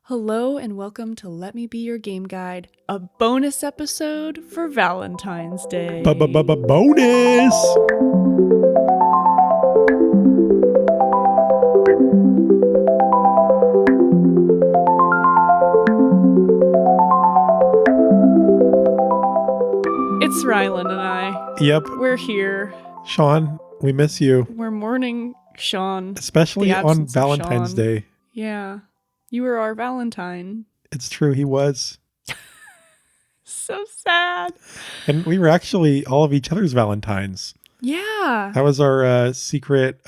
Hello and welcome to Let Me Be Your Game Guide, a bonus episode for Valentine's Day. Bonus! It's Rylan and I. Yep. We're here. Sean, we miss you. We're mourning Sean. Especially on Valentine's Day. Yeah. You were our Valentine. It's true, he was. So sad. And we were actually all of each other's Valentines. Yeah. That was our secret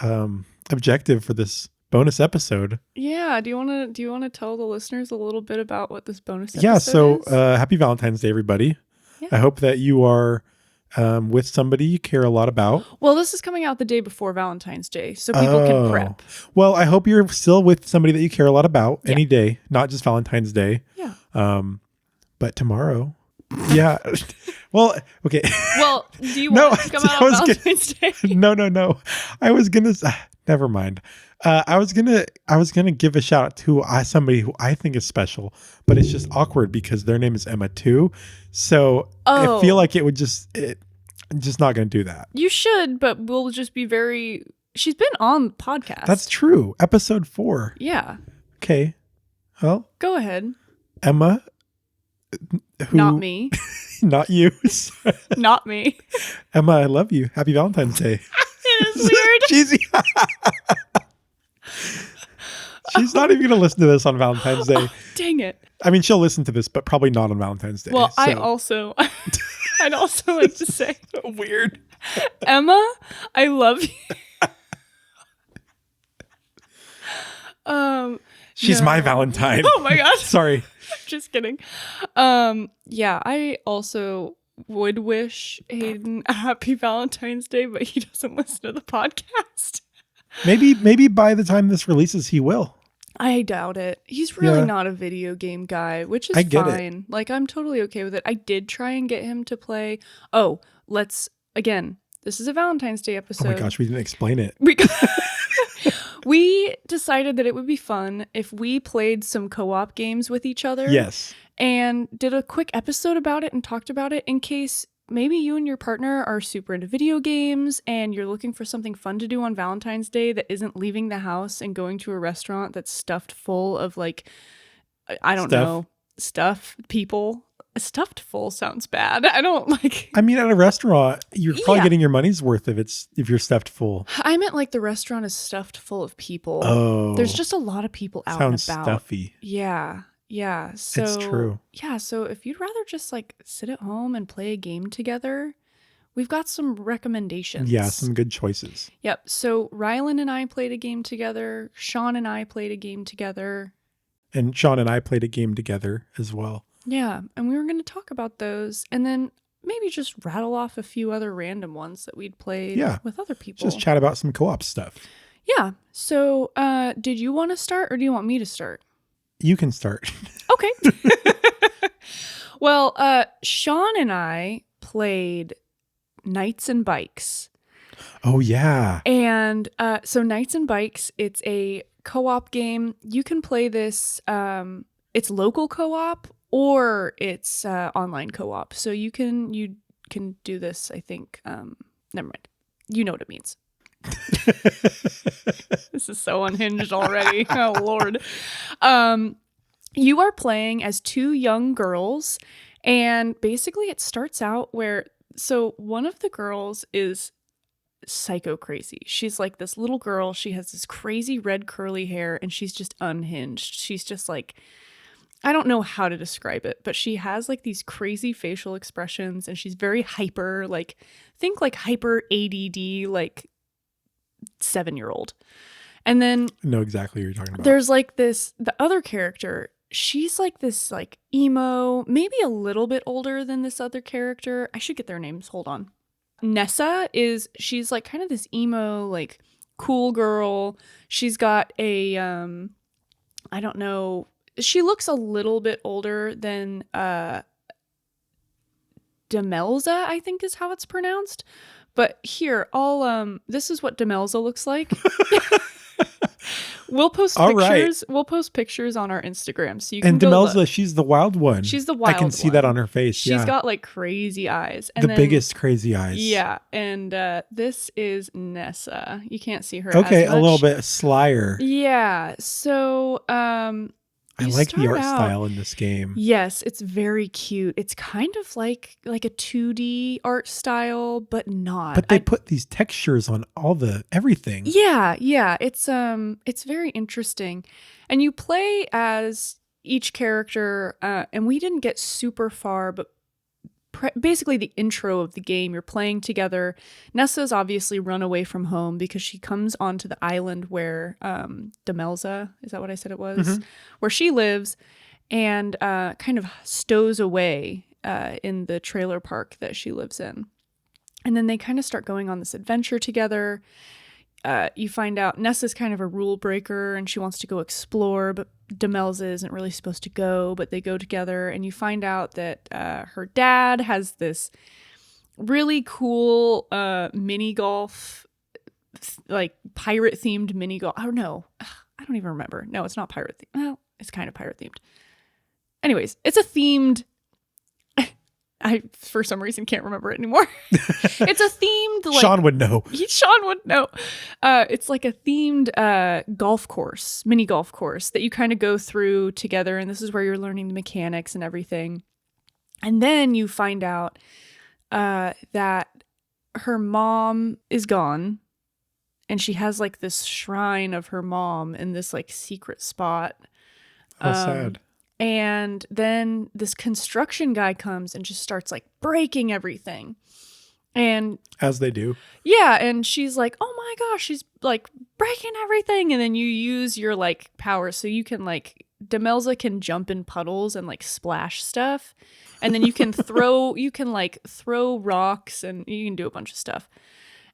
objective for this bonus episode. Yeah. Do you want to tell the listeners a little bit about what this bonus episode Yeah, so is? happy Valentine's Day, everybody. Yeah. I hope that you are with somebody you care a lot about. Well, this is coming out the day before Valentine's Day, so people can prep. Well, I hope you're still with somebody that you care a lot about Yeah. any day, not just Valentine's Day. Yeah. But tomorrow. Yeah. Well, okay. Well, do you want it to come out on Valentine's Day? No. I was gonna. Never mind. I was gonna give a shout out to somebody who I think is special, but it's just awkward because their name is Emma too. So I feel like I'm just not gonna do that. You should, but we'll just be very. She's been on the podcast. That's true. Episode 4. Yeah. Okay. Well, Go ahead. Emma. Who, Not me. Not you. Not me. Emma, I love you. Happy Valentine's Day. It is weird. Cheesy. She's not even going to listen to this on Valentine's Day. Oh, dang it. I mean, she'll listen to this, but probably not on Valentine's Day. Well, so. I'd also like to say, Weird. Emma, I love you. She's no. my Valentine. Oh my God. Sorry. Just kidding. Yeah, I also would wish Hayden a happy Valentine's Day, but he doesn't listen to the podcast. Maybe by the time this releases, he will. I doubt it. He's really Yeah. not a video game guy, which is I get fine. Like, I'm totally okay with it. I did try and get him to play. Oh, again, this is a Valentine's Day episode. Oh my gosh, we didn't explain it. We decided that it would be fun if we played some co-op games with each other. Yes. And did a quick episode about it and talked about it in case maybe you and your partner are super into video games and you're looking for something fun to do on Valentine's Day that isn't leaving the house and going to a restaurant that's stuffed full of, like, I don't know, people. Stuffed full sounds bad. I don't like. I mean, at a restaurant, you're probably getting your money's worth if you're stuffed full. I meant like the restaurant is stuffed full of people. Oh. There's just a lot of people out Sounds and about. stuffy. Yeah. So it's true. Yeah. So if you'd rather just like sit at home and play a game together, we've got some recommendations. Yeah, some good choices. Yep. So Rylan and I played a game together. Sean and I played a game together. And Sean and I played a game together as well. Yeah. And we were going to talk about those and then maybe just rattle off a few other random ones that we'd played with other people. Just chat about some co-op stuff. Yeah. So did you want to start or do you want me to start? You can start. Okay. Well, Sean and I played Knights and Bikes. Oh, yeah. And so Knights and Bikes, it's a co-op game. You can play this, it's local co-op or it's online co-op. So you can do this, I think. Never mind. You know what it means. This is so unhinged already. Oh, Lord. You are playing as two young girls, and basically it starts out so one of the girls is psycho crazy. She's like this little girl. She has this crazy red curly hair, and she's just unhinged. She's just like, I don't know how to describe it, but she has like these crazy facial expressions, and she's very hyper, like, think like hyper ADD, like 7-year-old. And then I know exactly what you're talking about. There's like the other character. She's like this like emo, maybe a little bit older than this other character. I should get their names. Hold on. Nessa she's like kind of this emo, like cool girl. She's got a, I don't know. She looks a little bit older than Demelza, I think is how it's pronounced. But here, this is what Demelza looks like. We'll post All right. pictures. We'll post pictures on our Instagram, so you can And go look. Demelza, she's the wild one. She's the I wild can see that one. on her face. She's got like crazy eyes. And the then, biggest crazy eyes. Yeah, and this is Nessa. You can't see her Okay, as much. a little bit slyer. Yeah. So I like the art style in this game. Yes, it's very cute. It's kind of like a 2D art style, but not. But they put these textures on everything. Yeah. It's very interesting. And you play as each character, and we didn't get super far, but basically the intro of the game, you're playing together. Nessa's obviously run away from home because she comes onto the island where Demelza, is that what I said it was? Mm-hmm. Where she lives, and kind of stows away in the trailer park that she lives in. And then they kind of start going on this adventure together. You find out Nessa's kind of a rule breaker and she wants to go explore, but Demelza isn't really supposed to go, but they go together. And you find out that her dad has this really cool mini golf, like pirate themed mini golf. I don't know. I don't even remember. No, it's not pirate themed. Well, it's kind of pirate themed. Anyways, it's a themed. I, for some reason, can't remember it anymore. It's a themed, like, Sean would know. Sean would know. It's like a themed golf course, mini golf course that you kind of go through together. And this is where you're learning the mechanics and everything. And then you find out that her mom is gone. And she has like this shrine of her mom in this like secret spot. How sad. And then this construction guy comes and just starts like breaking everything. And as they do. Yeah. And she's like, oh my gosh, she's like breaking everything. And then you use your like power. So you can like, Demelza can jump in puddles and like splash stuff. And then you can throw rocks and you can do a bunch of stuff.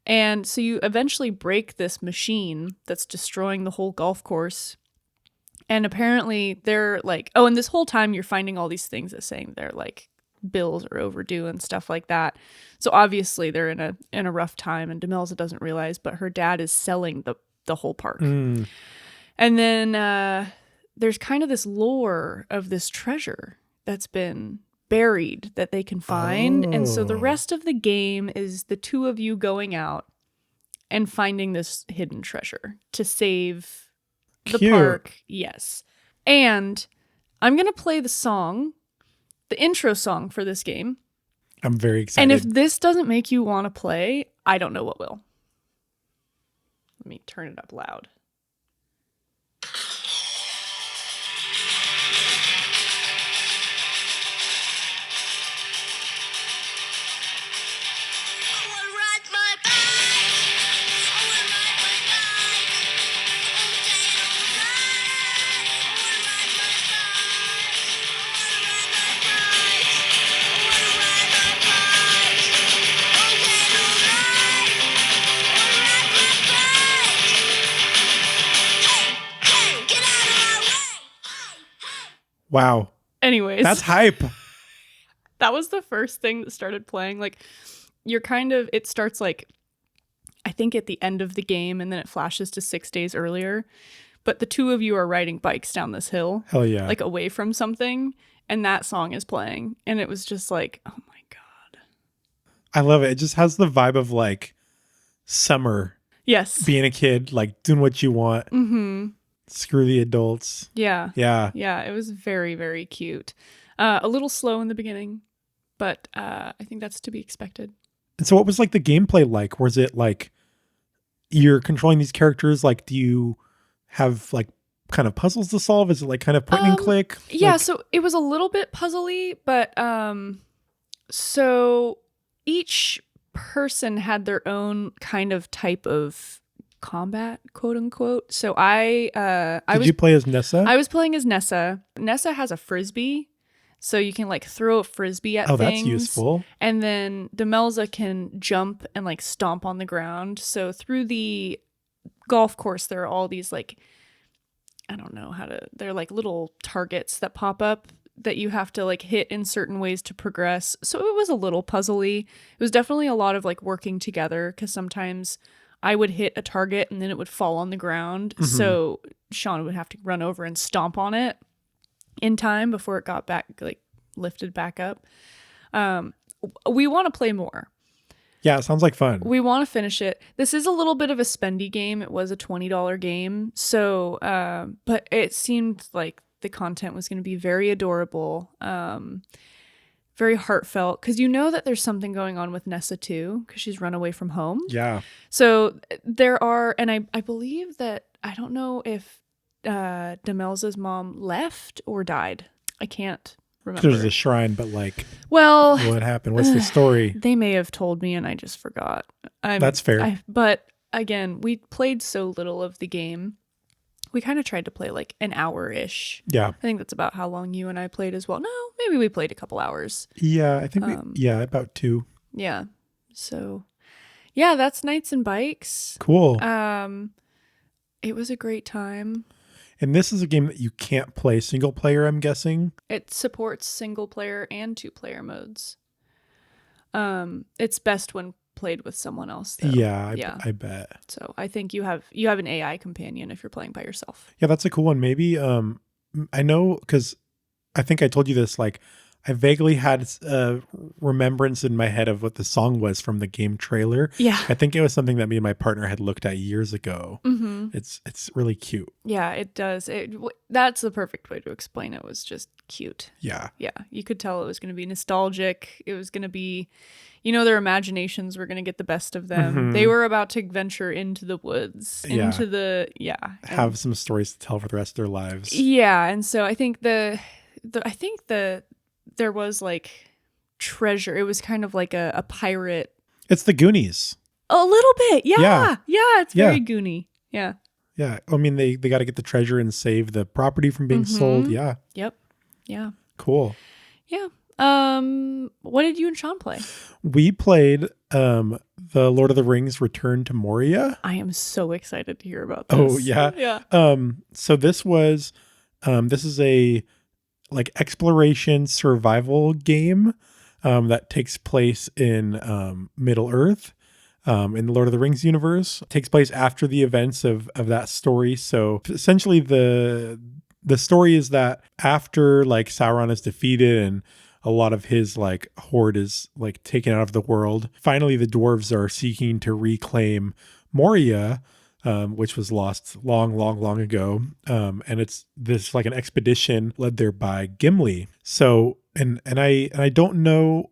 And so you eventually break this machine that's destroying the whole golf course. And apparently they're like, oh, and this whole time you're finding all these things that saying their like bills are overdue and stuff like that. So obviously they're in a rough time, and Demelza doesn't realize, but her dad is selling the whole park. And then there's kind of this lore of this treasure that's been buried that they can find. And so the rest of the game is the two of you going out and finding this hidden treasure to save the park. Yes. And I'm going to play the song, the intro song for this game. I'm very excited. And if this doesn't make you want to play, I don't know what will. Let me turn it up loud. Wow. Anyways. That's hype. That was the first thing that started playing. Like, it starts like, I think at the end of the game, and then it flashes to 6 days earlier. But the two of you are riding bikes down this hill. Hell yeah. Like away from something. And that song is playing. And it was just like, oh my God. I love it. It just has the vibe of like summer. Yes. Being a kid, like doing what you want. Mm-hmm. Screw the adults. Yeah. Yeah. Yeah. It was very, very cute. A little slow in the beginning, but I think that's to be expected. And so what was like the gameplay like? Was it like you're controlling these characters? Like, do you have like kind of puzzles to solve? Is it like kind of point and click? Yeah. Like, So it was a little bit puzzly, but so each person had their own kind of type of combat, quote unquote. So Did you play as Nessa? I was playing as Nessa. Nessa has a frisbee, so you can like throw a frisbee at things. That's useful. And then Demelza can jump and like stomp on the ground. So through the golf course, there are all these like, I don't know they're like little targets that pop up that you have to like hit in certain ways to progress. So it was a little puzzly. It was definitely a lot of like working together, because sometimes I would hit a target and then it would fall on the ground. Mhm. So Sean would have to run over and stomp on it in time before it got back, like lifted back up. We want to play more. Yeah, it sounds like fun. We want to finish it. This is a little bit of a spendy game. It was a $20 game. So, but it seemed like the content was going to be very adorable, very heartfelt, because you know that there's something going on with Nessa too, because she's run away from home. Yeah. So there are, and I believe that, I don't know if Demelza's mom left or died. I can't remember. There's a shrine, but like, well, what happened? What's the story? They may have told me and I just forgot. That's fair. But again, we played so little of the game. We kind of tried to play like an hour-ish. Yeah. I think that's about how long you and I played as well. No, maybe we played a couple hours. Yeah, I think about 2. Yeah. So, yeah, that's Knights and Bikes. Cool. It was a great time. And this is a game that you can't play single player, I'm guessing. It supports single player and 2-player modes. It's best when played with someone else, though. Yeah, I bet. So I think you have an AI companion if you're playing by yourself. Yeah, that's a cool one. Maybe I know, because I think I told you this, like I vaguely had a remembrance in my head of what the song was from the game trailer. Yeah. I think it was something that me and my partner had looked at years ago. Mm-hmm. It's really cute. Yeah, it does. That's the perfect way to explain it. It was just cute. Yeah. Yeah, you could tell it was going to be nostalgic. It was going to be, their imaginations were going to get the best of them. Mm-hmm. They were about to venture into the woods, into the, have some stories to tell for the rest of their lives. Yeah, and so I think there was like treasure. It was kind of like a pirate. It's the Goonies. A little bit, yeah. It's very Yeah. Goonie. Yeah. Yeah. I mean, they got to get the treasure and save the property from being sold. Yeah. Yep. Yeah. Cool. Yeah. What did you and Sean play? We played the Lord of the Rings Return to Moria. I am so excited to hear about this. Oh, yeah. Yeah. So this is a like exploration survival game that takes place in Middle Earth. In the Lord of the Rings universe. It takes place after the events of that story. So essentially the story is that after like Sauron is defeated and a lot of his like horde is like taken out of the world, finally the dwarves are seeking to reclaim Moria, which was lost long ago. And it's this like an expedition led there by Gimli. So and I don't know,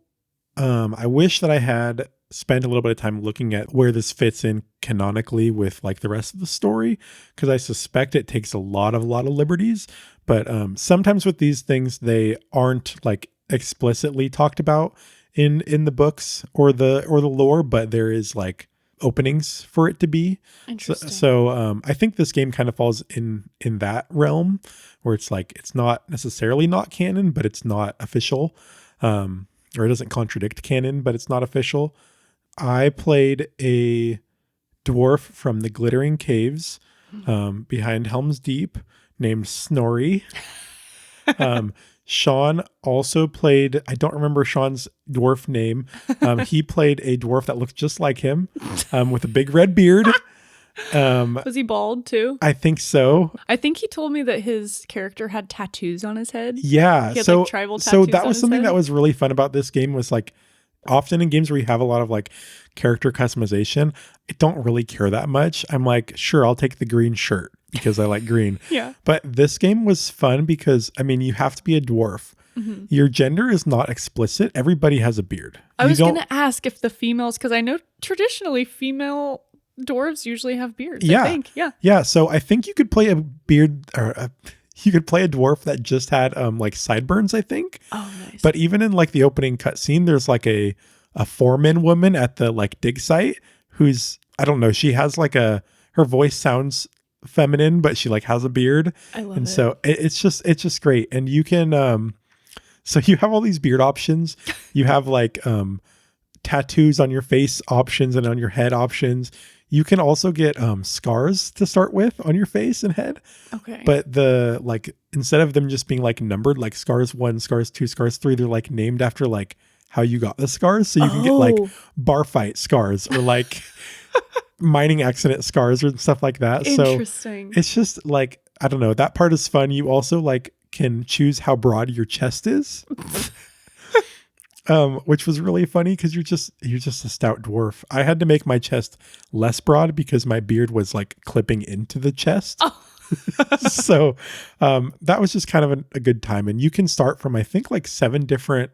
I wish that I had spent a little bit of time looking at where this fits in canonically with like the rest of the story, because I suspect it takes a lot of liberties. But sometimes with these things, they aren't like explicitly talked about in the books or the lore, but there is like openings for it to be. Interesting. So I think this game kind of falls in that realm where it's like it's not necessarily not canon, but it's not official, or it doesn't contradict canon, but it's not official. I played a dwarf from the Glittering Caves behind Helm's Deep named Snorri. Sean also played, I don't remember Sean's dwarf name. He played a dwarf that looked just like him with a big red beard. Was he bald too? I think so. I think he told me that his character had tattoos on his head. Yeah. He had, so like, tribal so tattoos that on was his something head. that was really fun about this game was like often in games where you have a lot of like character customization, I don't really care that much. I'm like, sure, I'll take the green shirt because I like green. Yeah. But this game was fun because, I mean, you have to be a dwarf. Mm-hmm. Your gender is not explicit. Everybody has a beard. I was going to ask if the females, because I know traditionally female dwarves usually have beards. Yeah. I think. Yeah. Yeah. So I think you could play a beard or you could play a dwarf that just had like sideburns, I think. Oh, nice. But even in like the opening cutscene, there's like a foreman woman at the like dig site who's, I don't know, she has like her voice sounds feminine, but she like has a beard. I love it. And so it's just great. And you can, so you have all these beard options. You have like tattoos on your face options and on your head options. You can also get scars to start with on your face and head. Okay. But the like instead of them just being like numbered, like scars 1, scars 2, scars 3, they're like named after like how you got the scars. So you can get like bar fight scars or like mining accident scars and stuff like that. Interesting. So it's just like, I don't know, that part is fun. You also like can choose how broad your chest is. Which was really funny because you're just a stout dwarf. I had to make my chest less broad because my beard was like clipping into the chest. Oh. So that was just kind of a good time. And you can start from, I think, like 7 different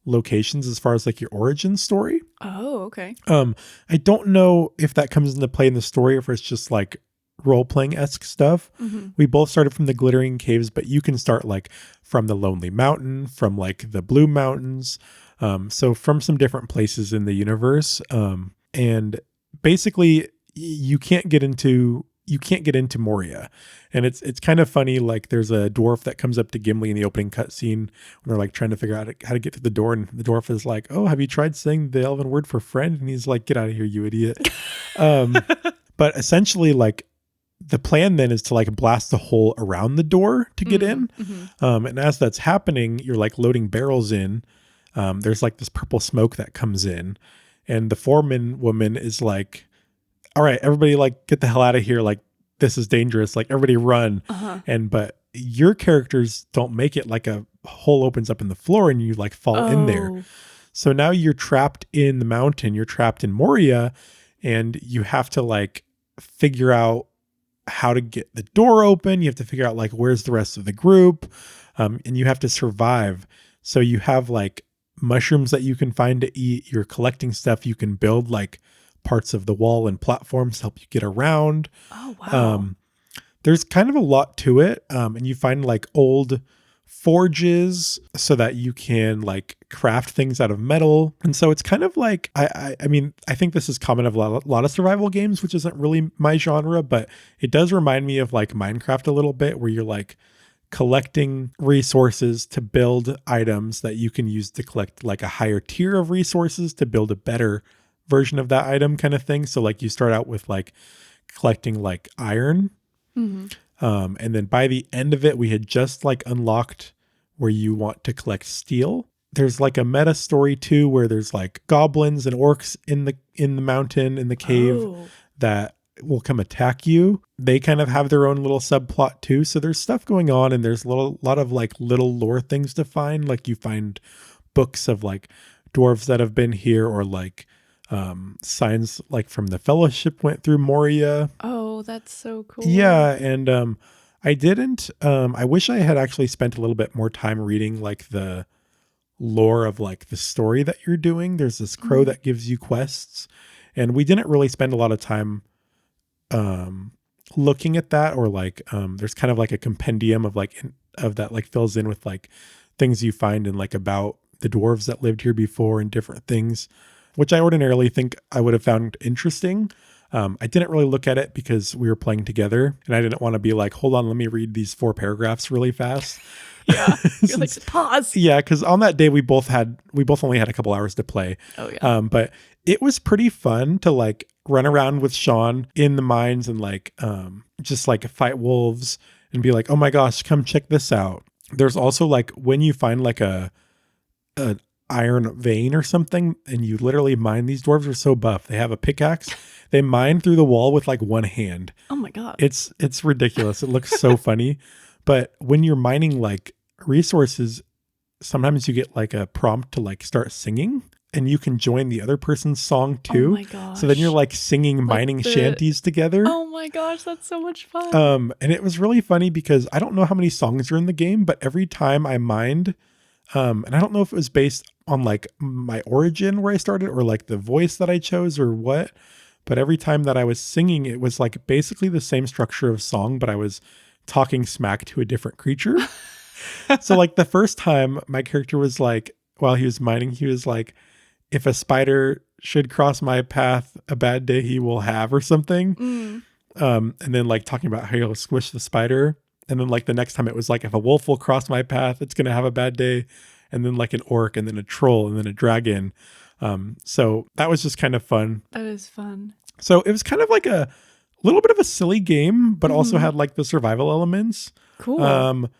locations as far as like your origin story. Oh, okay. I don't know if that comes into play in the story or if it's just like role-playing-esque stuff. Mm-hmm. We both started from the Glittering Caves, but you can start like from the Lonely Mountain, from like the Blue Mountains. So from some different places in the universe. And basically you can't get into Moria. And it's kind of funny. Like there's a dwarf that comes up to Gimli in the opening cutscene when they're like trying to figure out how to get through the door. And the dwarf is like, "Oh, have you tried saying the elven word for friend?" And he's like, "Get out of here, you idiot." But essentially like the plan then is to like blast a hole around the door to get in. Mm-hmm. And as that's happening, you're like loading barrels in. There's like this purple smoke that comes in, and the foreman woman is like, "All right, everybody like get the hell out of here. Like this is dangerous. Like everybody run." But your characters don't make it. Like a hole opens up in the floor and you like fall in there. So now you're trapped in the mountain. You're trapped in Moria, and you have to like figure out how to get the door open. You have to figure out like where's the rest of the group, and you have to survive. So you have like mushrooms that you can find to eat. You're collecting stuff. You can build like parts of the wall and platforms to help you get around. Oh, wow. There's kind of a lot to it. And you find like old forges so that you can like craft things out of metal. And so it's kind of like, I mean, I think this is common of a lot of survival games, which isn't really my genre, but it does remind me of like Minecraft a little bit, where you're like collecting resources to build items that you can use to collect like a higher tier of resources to build a better version of that item kind of thing. So like you start out with like collecting like iron. Mm-hmm. And then by the end of it, we had just like unlocked where you want to collect steel. There's like a meta story too, where there's like goblins and orcs in the mountain, in the cave that will come attack you. They kind of have their own little subplot too. So there's stuff going on, and there's a lot of like little lore things to find. Like you find books of like dwarves that have been here, or like signs like from the Fellowship went through Moria. Oh, that's so cool. Yeah. And I wish I had actually spent a little bit more time reading like the lore of like the story that you're doing. There's this crow that gives you quests, and we didn't really spend a lot of time looking at that, or like there's kind of like a compendium of like of that like fills in with like things you find in like about the dwarves that lived here before and different things, which I ordinarily think I would have found interesting. I didn't really look at it because we were playing together, and I didn't want to be like, hold on, let me read these 4 paragraphs really fast. Yeah. You're like, pause. Yeah, because on that day we both only had a couple hours to play. Oh yeah. But it was pretty fun to like run around with Sean in the mines and like just like fight wolves and be like, oh my gosh, come check this out. There's also like when you find like a iron vein or something, and you literally mine. These dwarves are so buff. They have a pickaxe. They mine through the wall with like one hand. Oh my God. It's ridiculous. It looks so funny. But when you're mining like resources, sometimes you get like a prompt to like start singing, and you can join the other person's song too. Oh my gosh. So then you're like singing Like mining shanties together. Oh my gosh, that's so much fun. And it was really funny because I don't know how many songs are in the game, but every time I mined, and I don't know if it was based on like my origin where I started, or like the voice that I chose or what, but every time that I was singing, it was like basically the same structure of song, but I was talking smack to a different creature. So like the first time my character was like, while he was mining, he was like, if a spider should cross my path, a bad day he will have, or something. And then like talking about how he'll squish the spider. And then like the next time it was like, if a wolf will cross my path, it's going to have a bad day. And then like an orc, and then a troll, and then a dragon. So that was just kind of fun. That is fun. So it was kind of like a little bit of a silly game, but also had like the survival elements. Cool.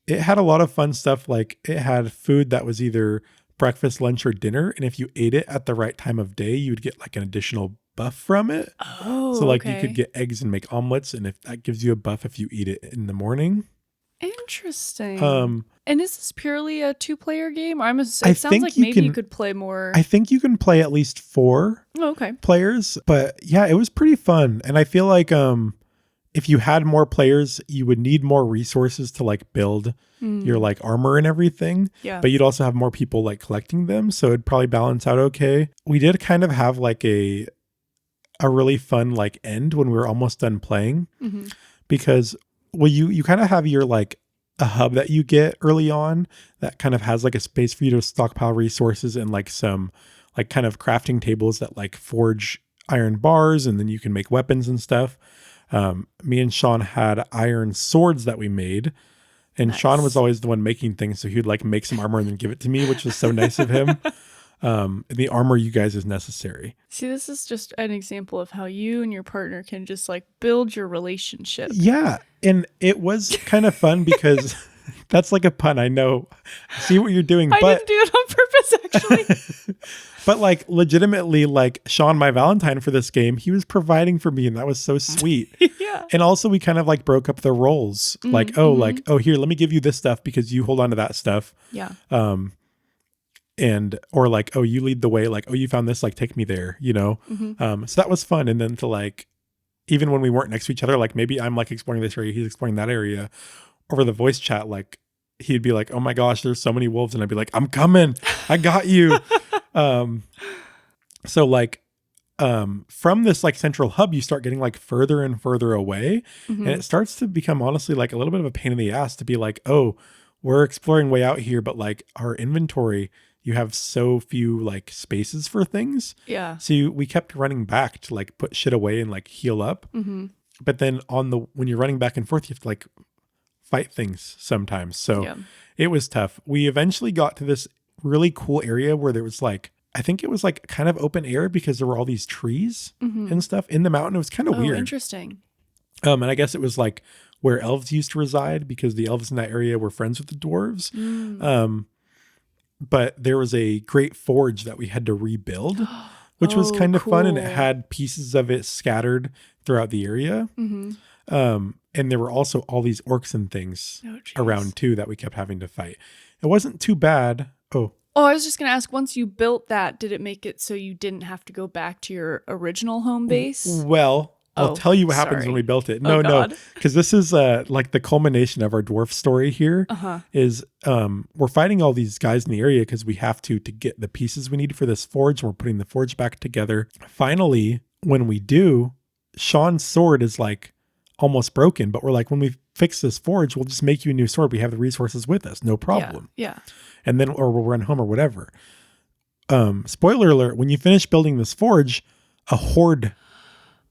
It had a lot of fun stuff. Like it had food that was either breakfast, lunch, or dinner. And if you ate it at the right time of day, you'd get like an additional buff from it. Oh, So like you okay. could get eggs and make omelets, and if that gives you a buff if you eat it in the morning. Interesting. Um, And is this purely a 2-player game? I It sounds think like you maybe you can- could play more. I think you can play at least 4 Oh, okay. players, but yeah, it was pretty fun. And I feel like if you had more players, you would need more resources to like build your like armor and everything. Yeah. But you'd also have more people like collecting them, so it'd probably balance out okay. We did kind of have like a really fun like end when we were almost done playing, because well, you kind of have your like a hub that you get early on that kind of has like a space for you to stockpile resources and like some like kind of crafting tables that like forge iron bars, and then you can make weapons and stuff. Me and Sean had iron swords that we made, and Nice. Sean was always the one making things, so he would like make some armor and then give it to me, which was so nice of him. The armor, you guys, is necessary. See, this is just an example of how you and your partner can just like build your relationship. Yeah, and it was kind of fun because that's like a pun, I know. I see what you're doing, I but didn't do it on purpose, actually. but like legitimately, like Sean, my Valentine for this game, he was providing for me, and that was so sweet. Yeah. And also we kind of like broke up the roles. Like, oh, here, let me give you this stuff because you hold on to that stuff. Yeah. And or like, oh, you lead the way, like, oh, you found this, like, take me there, you know? So that was fun. And then to like, even when we weren't next to each other, like maybe I'm like exploring this area, he's exploring that area, over the voice chat, like he'd be like, oh my gosh, there's so many wolves. And I'd be like, I'm coming, I got you. So like, from this like central hub, you start getting like further and further away, and it starts to become honestly like a little bit of a pain in the ass to be like, oh, we're exploring way out here, but like our inventory, you have so few like spaces for things. Yeah. So we kept running back to like put shit away and like heal up. But then when you're running back and forth, you have to like fight things sometimes. So it was tough. We eventually got to this really cool area where there was like, I think it was like kind of open air because there were all these trees and stuff in the mountain. It was kind of weird. Interesting. And I guess it was like where elves used to reside because the elves in that area were friends with the dwarves. But there was a great forge that we had to rebuild, which was kind of fun. And it had pieces of it scattered throughout the area. And there were also all these orcs and things around too that we kept having to fight. It wasn't too bad. Oh, I was just going to ask, once you built that, did it make it so you didn't have to go back to your original home base? Well, I'll tell you what happens when we built it. No, because this is like the culmination of our dwarf story here. Is we're fighting all these guys in the area because we have to get the pieces we need for this forge, and we're putting the forge back together. Finally, when we do, Sean's sword is like almost broken, but we're like, when we fix this forge, we'll just make you a new sword. We have the resources with us, no problem. Yeah. And then, or we'll run home or whatever. Spoiler alert, when you finish building this forge, a horde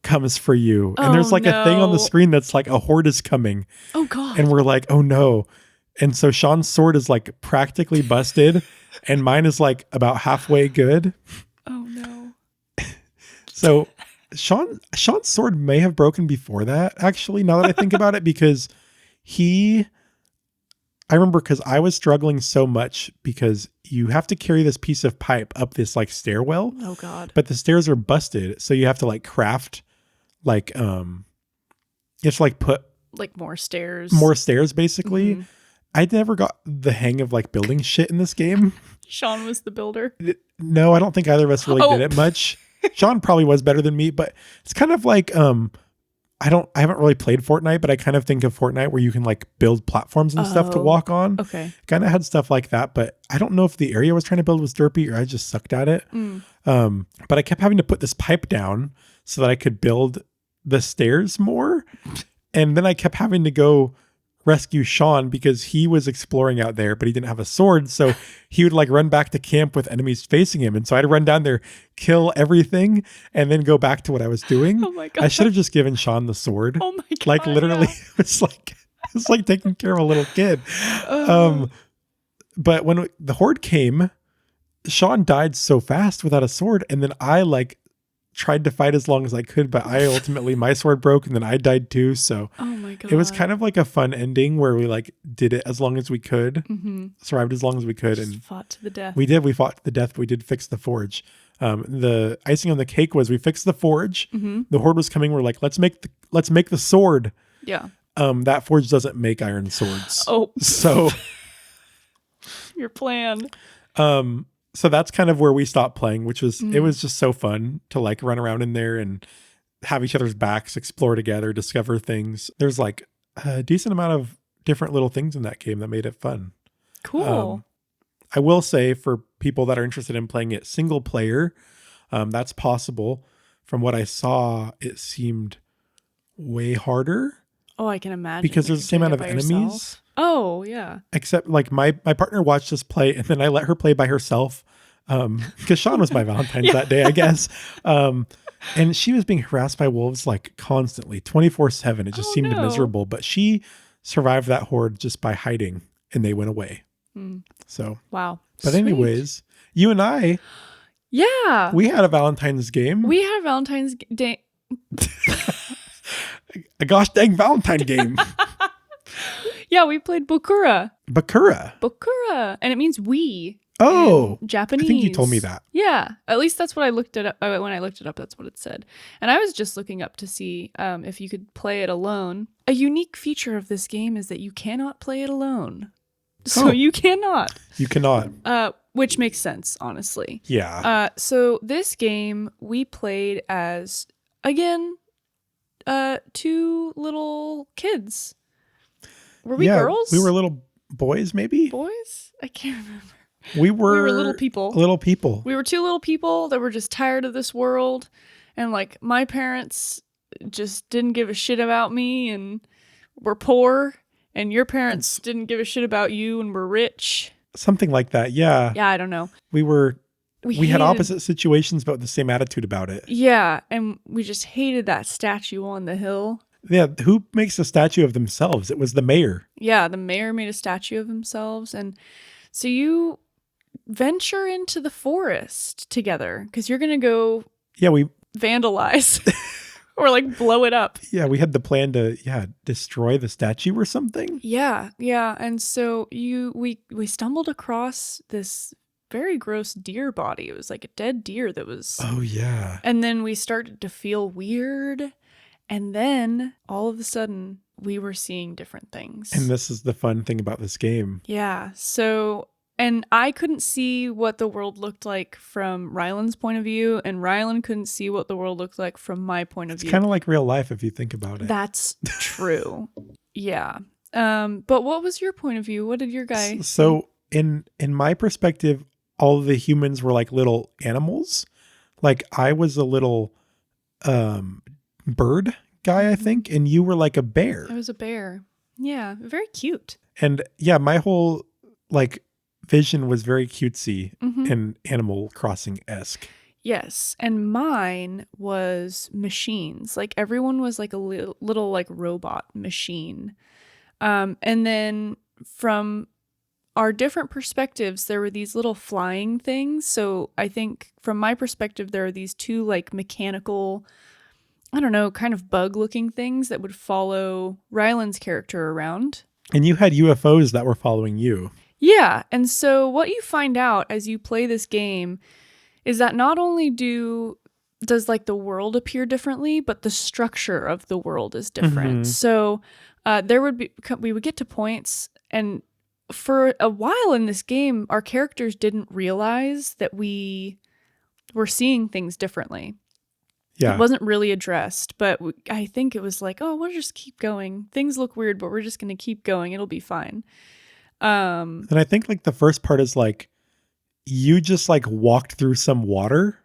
comes for you. And there's like a thing on the screen that's like a horde is coming. Oh God. And we're like, oh no. And so Sean's sword is like practically busted and mine is like about halfway good. Oh no. So Sean's sword may have broken before that, actually, now that I think about it, because I remember because I was struggling so much because you have to carry this piece of pipe up this like stairwell. Oh God. But the stairs are busted. So you have to like craft like, you have to like put like more stairs basically. I never got the hang of like building shit in this game. Sean was the builder. No, I don't think either of us really did it much. Sean probably was better than me, but it's kind of like, I haven't really played Fortnite, but I kind of think of Fortnite where you can like build platforms and stuff to walk on. Okay. Kind of had stuff like that, but I don't know if the area I was trying to build was derpy or I just sucked at it. But I kept having to put this pipe down so that I could build the stairs more. And then I kept having to go rescue Sean because he was exploring out there, but he didn't have a sword. So he would like run back to camp with enemies facing him. And so I had to run down there, kill everything, and then go back to what I was doing. Oh my God. I should have just given Sean the sword. Oh my God. Like literally, it's like taking care of a little kid. But when the horde came, Sean died so fast without a sword. And then I like tried to fight as long as I could, but I ultimately, my sword broke and then I died too. So oh my God. It was kind of like a fun ending where we like did it as long as we could, survived as long as we could. Just and fought to the death. We fought to the death, but we did fix the forge. The icing on the cake was we fixed the forge. Mm-hmm. The horde was coming. We're like, let's make the sword. Yeah. That forge doesn't make iron swords. Oh, So your plan. so that's kind of where we stopped playing, which was it Mm. was just so fun to like run around in there and have each other's backs, explore together, discover things. There's like a decent amount of different little things in that game that made it fun. Cool. I will say for people that are interested in playing it single player, that's possible. From what I saw, it seemed way harder Oh, I can imagine. because there's the same doing amount of it by enemies. yourself. Oh, yeah. Except like my partner watched us play and then I let her play by herself. Because Sean was my Valentine's that day, I guess. And she was being harassed by wolves like constantly, 24/7. It just seemed no. miserable. But she survived that horde just by hiding and they went away. Mm. So, Wow. but Sweet. anyways, you and I, Yeah. we had a Valentine's game. We had Valentine's Day. A gosh dang Valentine game. Yeah, we played Bokura. Bokura. And it means we. Oh, in Japanese. I think you told me that. Yeah, at least that's what I looked it up. When I looked it up, that's what it said. And I was just looking up to see if you could play it alone. A unique feature of this game is that you cannot play it alone. So Oh. you cannot. You cannot. Which makes sense, honestly. Yeah. So this game we played as, again, two little kids. Were we girls? We were little boys, maybe? boys? I can't remember. We were little people. Little people. We were two little people that were just tired of this world. And like my parents just didn't give a shit about me and were poor. And your parents didn't give a shit about you and were rich. Something like that. Yeah. Yeah, I don't know. We had hated- opposite situations, but the same attitude about it. Yeah, and we just hated that statue on the hill. Yeah. Who makes a statue of themselves? It was the mayor. Yeah, the mayor made a statue of themselves. And so you venture into the forest together because you're going to go Yeah. We vandalize or like blow it up. we had the plan to, destroy the statue or something. Yeah. And so we stumbled across this very gross deer body. It was like a dead deer that was. Oh, yeah. And then we started to feel weird. And then all of a sudden we were seeing different things. And this is the fun thing about this game. Yeah. So, and I couldn't see what the world looked like from Rylan's point of view, and Rylan couldn't see what the world looked like from my point of It's view. kind of like real life if you think about it. That's true. Yeah. But what was your point of view? What did your guy? So in my perspective, all of the humans were like little animals. Like I was a little bird guy, I think, and you were like a bear. I was a bear. Yeah, very cute. And yeah, my whole like vision was very cutesy Mhm. and Animal Crossing-esque. Yes, and mine was machines. Like everyone was like a little like robot machine. And then from our different perspectives, there were these little flying things. So I think from my perspective, there are these two like mechanical, I don't know, kind of bug looking things that would follow Rylan's character around. And you had UFOs that were following you. Yeah, and so what you find out as you play this game is that not only does like the world appear differently, but the structure of the world is different. Mhm. So we would get to points, and for a while in this game, our characters didn't realize that we were seeing things differently. Yeah. It wasn't really addressed, but I think it was like, oh, we'll just keep going. Things look weird, but we're just going to keep going. It'll be fine. And I think like the first part is like you just like walked through some water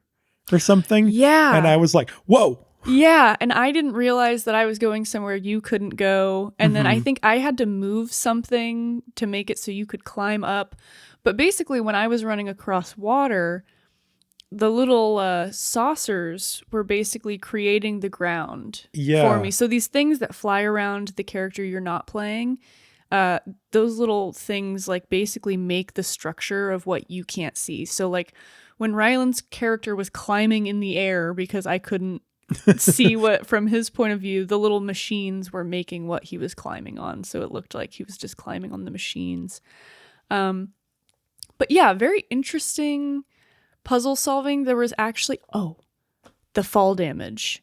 or something. Yeah. And I was like, whoa. Yeah, and I didn't realize that I was going somewhere you couldn't go. And then I think I had to move something to make it so you could climb up. But basically, when I was running across water, the little saucers were basically creating the ground for me. So these things that fly around the character you're not playing, those little things like basically make the structure of what you can't see. So like when Rylan's character was climbing in the air because I couldn't see what from his point of view, the little machines were making what he was climbing on. So it looked like he was just climbing on the machines. But yeah, very interesting puzzle solving, there was actually the fall damage.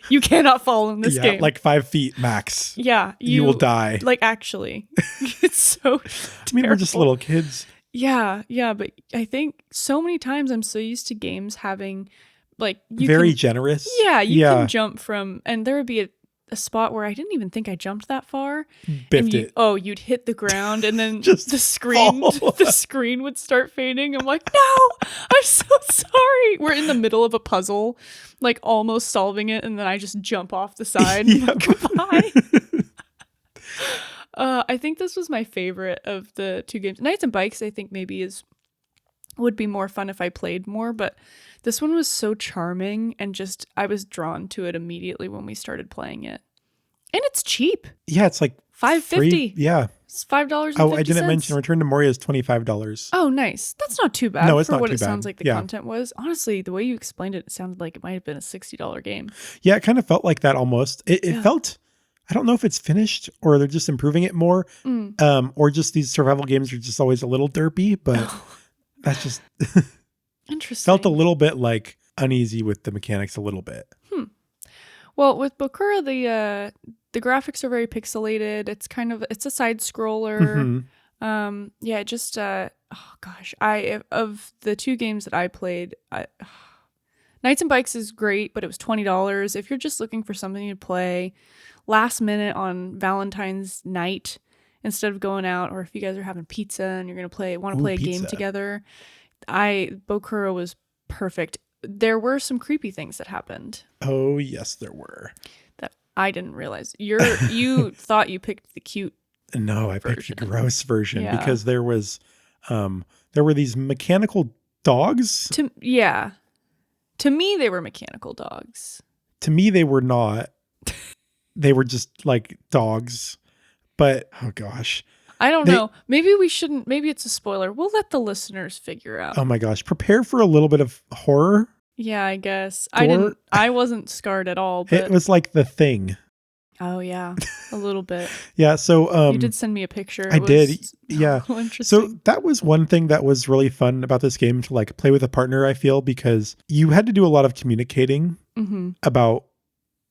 You cannot fall in this game. Like 5 feet max. Yeah. You will die. Like, actually. It's so I mean, we're just little kids. Yeah, but I think so many times I'm so used to games having, like... Generous. Yeah, you can jump from... And there would be a spot where I didn't even think I jumped that far. Biffed it. Oh, you'd hit the ground and then just the screen would start fading. I'm like, no, I'm so sorry. We're in the middle of a puzzle, like almost solving it, and then I just jump off the side. Goodbye. I think this was my favorite of the 2 games. Knights and Bikes, I think maybe would be more fun if I played more, but this one was so charming and just I was drawn to it immediately when we started playing it. And it's cheap. Yeah, it's like $5.50. Yeah. It's $5.50. Oh, I didn't mention Return to Moria is $25. Oh, nice. That's not too bad. No, it's for not what too it bad. sounds like the content was. Honestly, the way you explained it, it sounded like it might have been a $60 game. Yeah, it kind of felt like that almost. It felt, I don't know if it's finished or they're just improving it more, or just these survival games are just always a little derpy, but that's just interesting. Felt a little bit like uneasy with the mechanics a little bit. Well, with Bokura, the graphics are very pixelated. It's a side scroller. Yeah, just of the 2 games that I played, Knights and Bikes is great, but it was $20. If you're just looking for something to play last minute on Valentine's night instead of going out, or if you guys are having pizza and you're gonna want to play a game together, Bokura was perfect. There were some creepy things that happened. Oh yes, there were. That I didn't realize. You thought you picked the cute. No, I picked the gross version because there were these mechanical dogs. To me, they were mechanical dogs. To me, they were not. They were just like dogs. But, oh gosh. I don't know. Maybe we shouldn't. Maybe it's a spoiler. We'll let the listeners figure out. Oh my gosh. Prepare for a little bit of horror. Yeah, I guess. I wasn't scarred at all. But... It was like The Thing. Oh, yeah. A little bit. Yeah. So, you did send me a picture. I did. Yeah. Interesting. So that was one thing that was really fun about this game to like play with a partner, I feel, because you had to do a lot of communicating about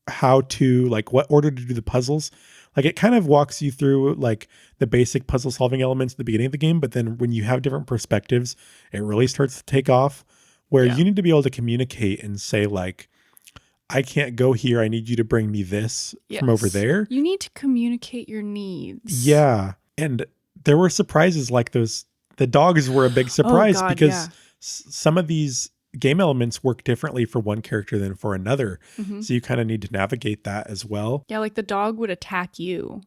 how to, like, what order to do the puzzles. Like, it kind of walks you through like the basic puzzle solving elements at the beginning of the game. But then when you have different perspectives, it really starts to take off where you need to be able to communicate and say like, I can't go here. I need you to bring me this from over there. You need to communicate your needs. Yeah. And there were surprises like those. The dogs were a big surprise because some of these game elements work differently for one character than for another. So you kind of need to navigate that as well. Yeah, like the dog would attack you,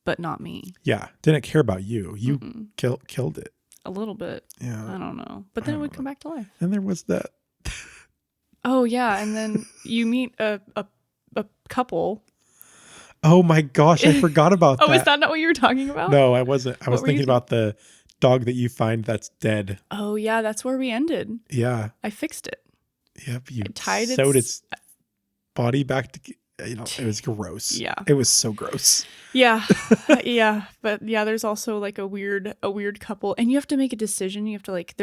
but not me. Yeah. Didn't care about you. You killed it. A little bit. Yeah. I don't know. But then it would come back to life. And there was that. Oh, yeah. And then you meet a couple. Oh my gosh. I forgot about that. Oh, is that not what you were talking about? No, I wasn't. I was thinking about the dog that you find that's dead. Oh, yeah. That's where we ended. Yeah. I fixed it. Yep. You tied sewed its body back to... it was gross. Yeah. It was so gross. Yeah. Yeah. But yeah, there's also like a weird couple, and you have to make a decision. You have to like,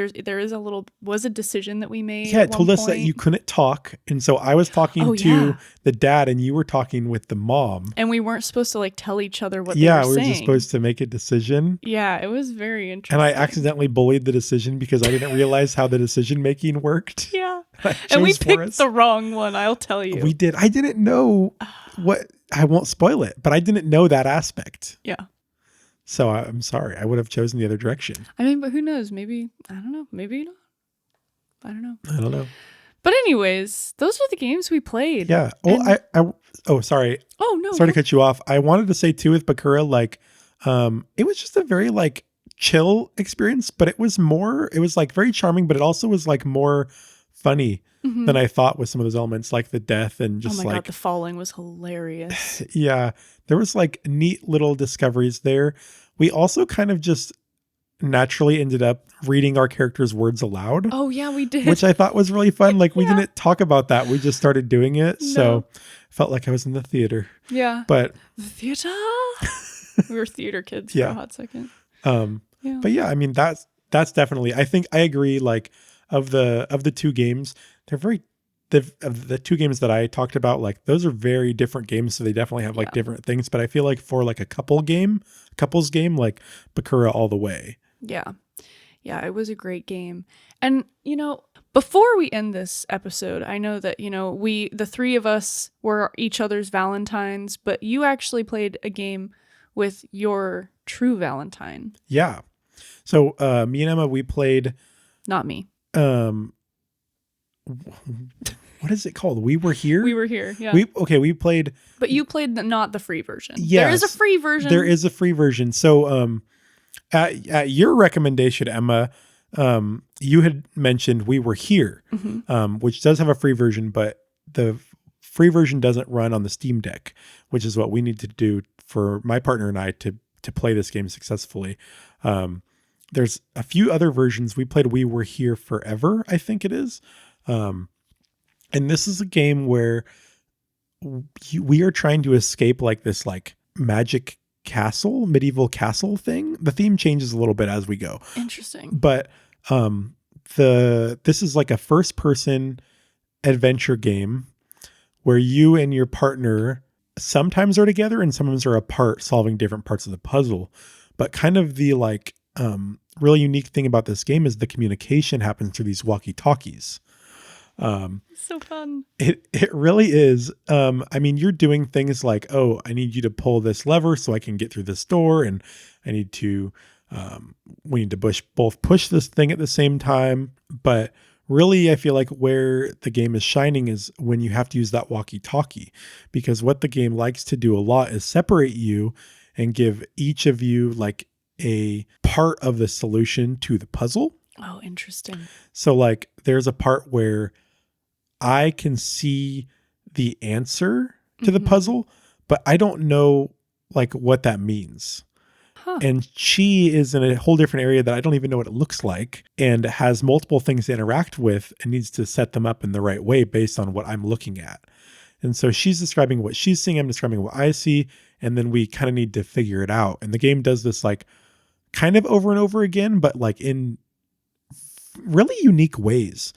was a decision that we made. Yeah. It told us that you couldn't talk. And so I was talking to the dad and you were talking with the mom. And we weren't supposed to like tell each other what they were saying. Yeah. We were just supposed to make a decision. Yeah. It was very interesting. And I accidentally bullied the decision because I didn't realize how the decision making worked. Yeah. And we picked the wrong one, I'll tell you. We did. I didn't know what, I won't spoil it, but I didn't know that aspect. Yeah. So I'm sorry. I would have chosen the other direction. I mean, but who knows? Maybe, I don't know. Maybe not. I don't know. I don't know. But anyways, those are the games we played. Yeah. Oh, sorry. Oh, no. Sorry to cut you off. I wanted to say too with Bokura, like, it was just a very like chill experience, but it was like very charming, but it also was like more funny than I thought with some of those elements, like the death and just God, the falling was hilarious. Yeah. There was like neat little discoveries there. We also kind of just naturally ended up reading our characters' words aloud. Oh yeah, we did. Which I thought was really fun. Like we didn't talk about that. We just started doing it. No. So felt like I was in the theater. Yeah. But the theater. We were theater kids for a hot second. But yeah, I mean, that's definitely, I think I agree. Like of the two games, they're very, of the two games that I talked about, like those are very different games. So they definitely have like different things, but I feel like for like a couples game, like Bokura all the way. Yeah. Yeah, it was a great game. And, before we end this episode, I know that, the three of us were each other's Valentines, but you actually played a game with your true Valentine. Yeah. So me and Emma, we played. Not me. What is it called? We Were Here? We Were Here, yeah. We played. But you played not the free version. Yes, there is a free version. There is a free version. So at your recommendation, Emma, you had mentioned We Were Here, which does have a free version, but the free version doesn't run on the Steam Deck, which is what we need to do for my partner and I to play this game successfully. There's a few other versions. We played We Were Here Forever, I think it is. And this is a game where we are trying to escape like this like magic castle, medieval castle thing. The theme changes a little bit as we go. Interesting. But this is like a first person adventure game where you and your partner sometimes are together and sometimes are apart solving different parts of the puzzle. But kind of the like really unique thing about this game is the communication happens through these walkie-talkies. So fun. It really is. I mean, you're doing things like, oh, I need you to pull this lever so I can get through this door, and I need to we need to both push this thing at the same time. But really, I feel like where the game is shining is when you have to use that walkie-talkie, because what the game likes to do a lot is separate you and give each of you like a part of the solution to the puzzle. Oh, interesting. So like there's a part where I can see the answer to the puzzle, but I don't know like what that means. Huh. And she is in a whole different area that I don't even know what it looks like and has multiple things to interact with and needs to set them up in the right way based on what I'm looking at. And so she's describing what she's seeing, I'm describing what I see, and then we kind of need to figure it out. And the game does this like kind of over and over again, but like in really unique ways.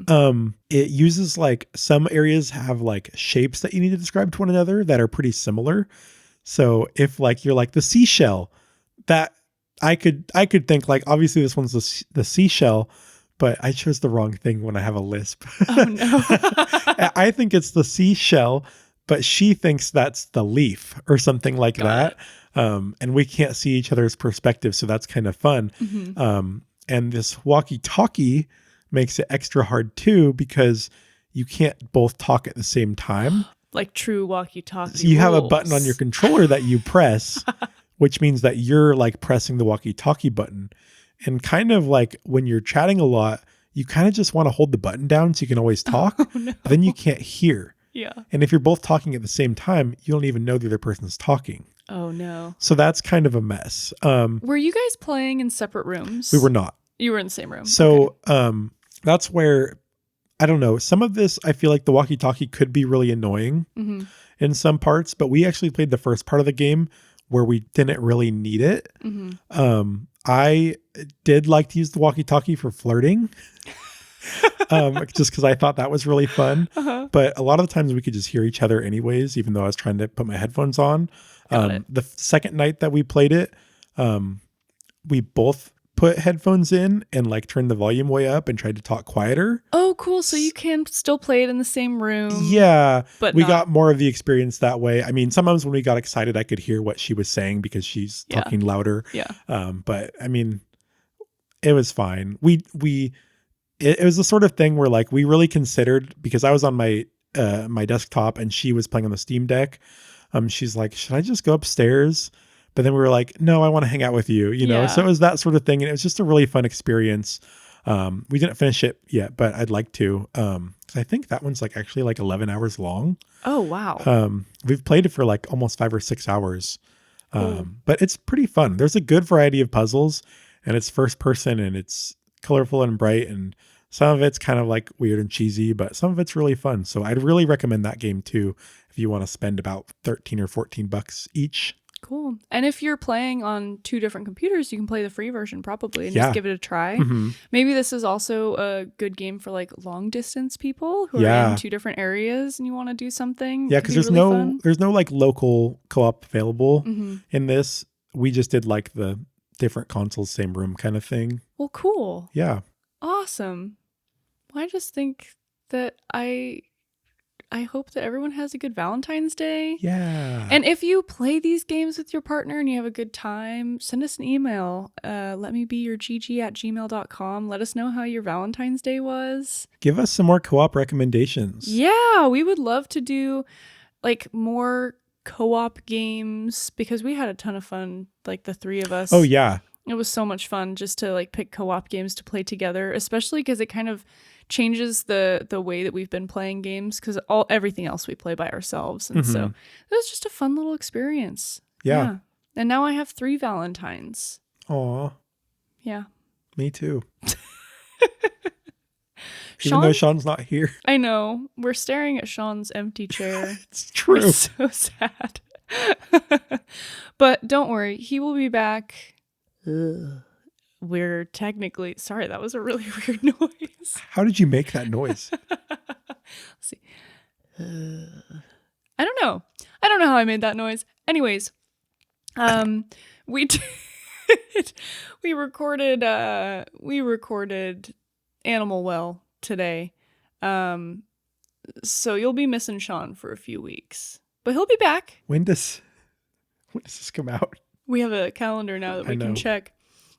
It uses like some areas have like shapes that you need to describe to one another that are pretty similar. So if like you're like the seashell, that I could think like obviously this one's the seashell, but I chose the wrong thing when I have a lisp. Oh no. I think it's the seashell, but she thinks that's the leaf or something like that. And we can't see each other's perspective, so that's kind of fun. And this walkie-talkie makes it extra hard too, because you can't both talk at the same time. Like true walkie-talkie. So you have a button on your controller that you press, which means that you're like pressing the walkie-talkie button. And kind of like when you're chatting a lot, you kind of just want to hold the button down so you can always talk. Oh, no. Then you can't hear. Yeah. And if you're both talking at the same time, you don't even know the other person's talking. Oh no. So that's kind of a mess. Were you guys playing in separate rooms? We were not. You were in the same room. So that's where, I don't know, some of this, I feel like the walkie-talkie could be really annoying in some parts, but we actually played the first part of the game where we didn't really need it. I did like to use the walkie-talkie for flirting, just because I thought that was really fun. But a lot of the times we could just hear each other anyways, even though I was trying to put my headphones on. The second night that we played it, we both put headphones in and like turned the volume way up and tried to talk quieter. Oh, cool. So you can still play it in the same room. Yeah. But we got more of the experience that way. I mean, sometimes when we got excited, I could hear what she was saying because she's talking louder. Yeah. But I mean, it was fine. It was the sort of thing where like we really considered, because I was on my desktop and she was playing on the Steam Deck. She's like, should I just go upstairs? But then we were like, no, I want to hang out with you, you know? Yeah. So it was that sort of thing. And it was just a really fun experience. We didn't finish it yet, but I'd like to. 'Cause I think that one's like actually like 11 hours long. Oh, wow. We've played it for like almost 5 or 6 hours. But it's pretty fun. There's a good variety of puzzles, and it's first person and it's colorful and bright. And some of it's kind of like weird and cheesy, but some of it's really fun. So I'd really recommend that game too, if you want to spend about $13 or $14 each. Cool. And if you're playing on 2 different computers, you can play the free version probably and Yeah. just give it a try. Mhm. Maybe this is also a good game for like long distance people who are Yeah. in 2 different areas and you want to do something. Yeah, It could because be really fun. there's no like local co-op available Mhm. in this. We just did like the different consoles, same room kind of thing. Well, cool. Yeah. Awesome. Well, I just think that I hope that everyone has a good Valentine's Day. Yeah. And if you play these games with your partner and you have a good time, send us an email. letmebeyourgg@gmail.com. Let us know how your Valentine's Day was. Give us some more co-op recommendations. Yeah, we would love to do like more co-op games because we had a ton of fun, like the 3 of us. Oh, yeah. It was so much fun just to like pick co-op games to play together, especially because it kind of changes the way that we've been playing games because everything else we play by ourselves. And so it was just a fun little experience. Yeah. And now I have 3 Valentines. Aw, Yeah. me too. Even though Sean's not here. I know. We're staring at Sean's empty chair. It's true. We're so sad. But don't worry. He will be back. We're technically... Sorry, that was a really weird noise. How did you make that noise? Let's see. I don't know. I don't know how I made that noise. Anyways, we we recorded Animal Well today. So you'll be missing Sean for a few weeks, but he'll be back. When does this come out? We have a calendar now that we can check.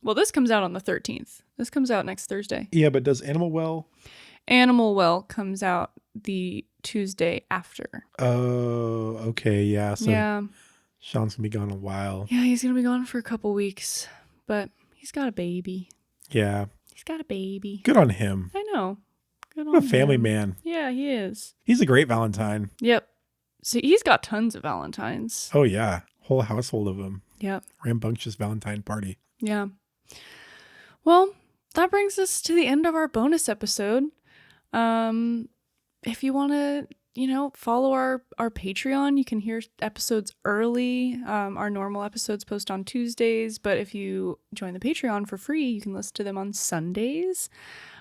Well, this comes out on the 13th. This comes out next Thursday. Yeah, but does Animal Well? Animal Well comes out the Tuesday after. Oh, okay. Yeah. So yeah. Sean's going to be gone a while. Yeah, he's going to be gone for a couple weeks, but he's got a baby. Yeah. He's got a baby. Good on him. I know. Good on What a family him. man. Yeah, he is. He's a great Valentine. Yep. So he's got tons of Valentines. Oh, yeah. Whole household of them. Yep. Rambunctious Valentine party. Yeah. Well, that brings us to the end of our bonus episode. If you want to, follow our Patreon, you can hear episodes early. Our normal episodes post on Tuesdays, but if you join the Patreon for free, you can listen to them on Sundays.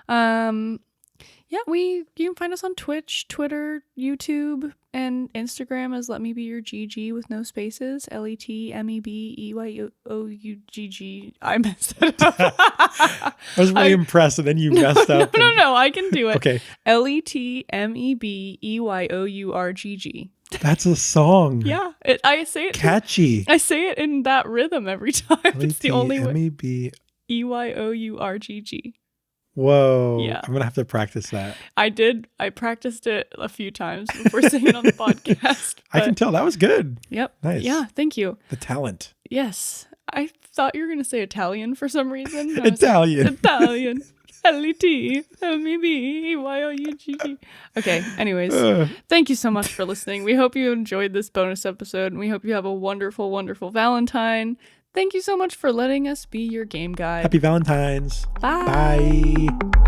You can find us on Twitch, Twitter, YouTube, and Instagram as Let Me Be Your GG with no spaces. LetMeBeYougg. I messed that up. I was really impressed, and then you messed up. No, I can do it. Okay. LetMeBeyourGG. That's a song. Yeah, I say it. Catchy. I say it in that rhythm every time. It's the only way. LetMeBe. EYOURGG. Whoa. Yeah. I'm going to have to practice that. I did. I practiced it a few times before saying it on the podcast. I can tell that was good. Yep. Nice. Yeah. Thank you. The talent. Yes. I thought you were going to say Italian for some reason. I was Italian. like, Italian. LetMeBeYougg. Okay. Anyways, thank you so much for listening. We hope you enjoyed this bonus episode, and we hope you have a wonderful, wonderful Valentine. Thank you so much for letting us be your game guide. Happy Valentine's. Bye. Bye.